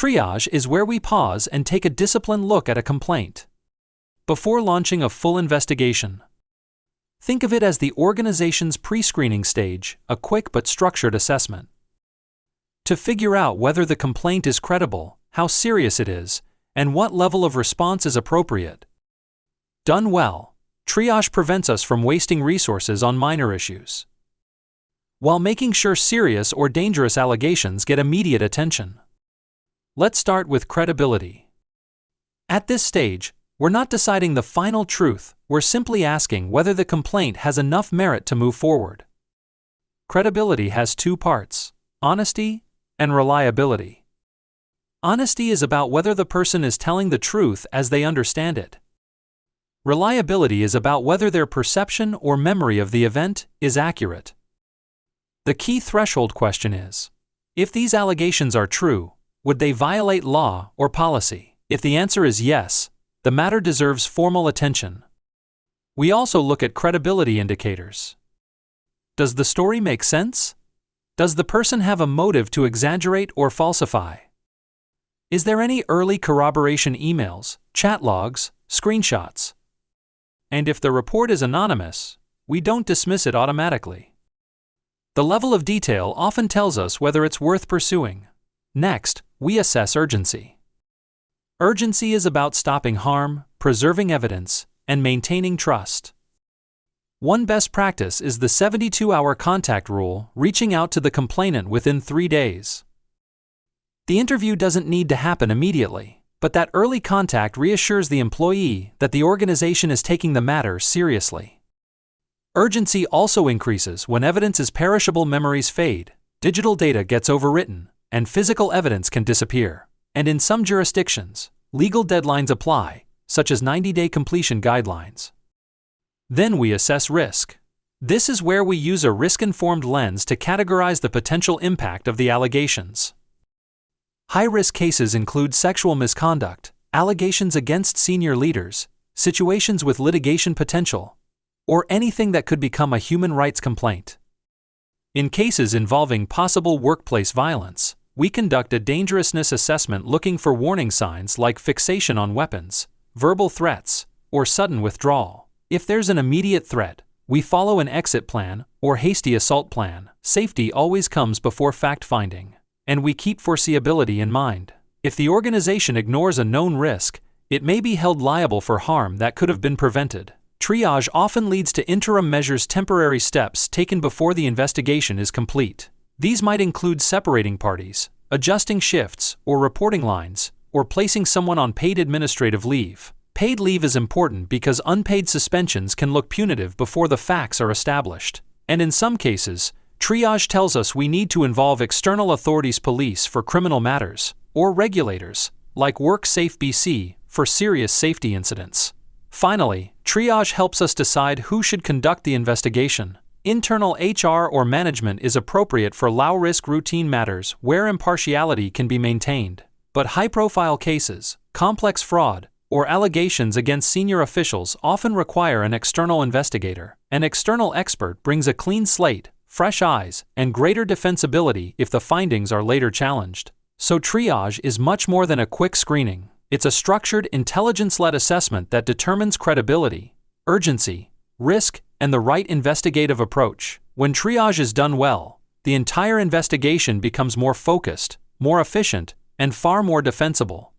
Triage is where we pause and take a disciplined look at a complaint before launching a full investigation. Think of it as the organization's pre-screening stage, a quick but structured assessment to figure out whether the complaint is credible, how serious it is, and what level of response is appropriate. Done well, triage prevents us from wasting resources on minor issues, while making sure serious or dangerous allegations get immediate attention. Let's start with credibility. At this stage, we're not deciding the final truth, we're simply asking whether the complaint has enough merit to move forward. Credibility has two parts: honesty and reliability. Honesty is about whether the person is telling the truth as they understand it. Reliability is about whether their perception or memory of the event is accurate. The key threshold question is, if these allegations are true, would they violate law or policy? If the answer is yes, the matter deserves formal attention. We also look at credibility indicators. Does the story make sense? Does the person have a motive to exaggerate or falsify? Is there any early corroboration emails, chat logs, screenshots? And if the report is anonymous, we don't dismiss it automatically. The level of detail often tells us whether it's worth pursuing. Next, we assess urgency. Urgency is about stopping harm, preserving evidence, and maintaining trust. One best practice is the 72-hour contact rule, reaching out to the complainant within 3 days. The interview doesn't need to happen immediately, but that early contact reassures the employee that the organization is taking the matter seriously. Urgency also increases when evidence is perishable, memories fade, digital data gets overwritten, and physical evidence can disappear. And in some jurisdictions, legal deadlines apply, such as 90-day completion guidelines. Then we assess risk. This is where we use a risk-informed lens to categorize the potential impact of the allegations. High-risk cases include sexual misconduct, allegations against senior leaders, situations with litigation potential, or anything that could become a human rights complaint. In cases involving possible workplace violence, we conduct a dangerousness assessment looking for warning signs like fixation on weapons, verbal threats, or sudden withdrawal. If there's an immediate threat, we follow an exit plan or hasty assault plan. Safety always comes before fact-finding, and we keep foreseeability in mind. If the organization ignores a known risk, it may be held liable for harm that could have been prevented. Triage often leads to interim measures, temporary steps taken before the investigation is complete. These might include separating parties, adjusting shifts or reporting lines, or placing someone on paid administrative leave. Paid leave is important because unpaid suspensions can look punitive before the facts are established. And in some cases, Triage tells us we need to involve external authorities, police for criminal matters, or regulators, like WorkSafe BC, for serious safety incidents. Finally, Triage helps us decide who should conduct the investigation. Internal HR or management is appropriate for low-risk routine matters where impartiality can be maintained. But high-profile cases, complex fraud, or allegations against senior officials often require an external investigator. An external expert brings a clean slate, fresh eyes, and greater defensibility if the findings are later challenged. So Triage is much more than a quick screening. It's a structured, intelligence-led assessment that determines credibility, urgency, risk, and the right investigative approach. When Triage is done well, the entire investigation becomes more focused, more efficient, and far more defensible.